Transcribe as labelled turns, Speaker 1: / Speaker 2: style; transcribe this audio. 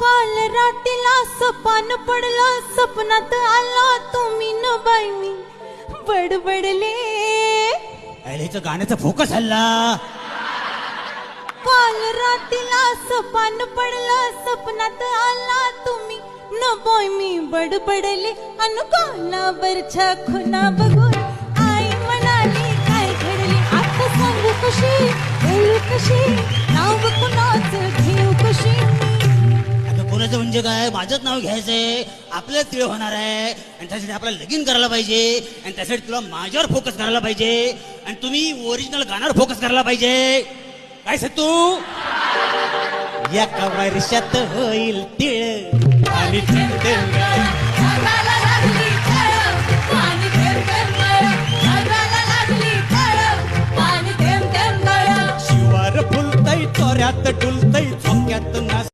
Speaker 1: काल रातीला सपान पडलं सपनात आला तुम्ही न बाई मी बडबडले.
Speaker 2: अहिलेचं गाण्याचा फोकस हल्ला.
Speaker 1: काल रातीला सपान पडलं सपनात आला तुम्ही न बाई मी बडबडले. अन कालावरच्या खुना बघून आई म्हणाली काय घडले आता सांगू कशी बोलू कशी नाव कुणाचं घेऊ कशी.
Speaker 2: अगं कोणाचं म्हणजे काय, माझंच नाव घ्यायचंय, आपल्याला तिळ होणार आहे आणि त्यासाठी आपल्याला लगीन करायला पाहिजे आणि त्यासाठी तुला माझ्यावर फोकस करायला पाहिजे आणि तुम्ही ओरिजिनल गाण्यावर फोकस करायला पाहिजे. काय सत्तू या वर्षात होईल तिळ आणि शिवार फुलतय चोऱ्यात डुलतय झोक्यात नाच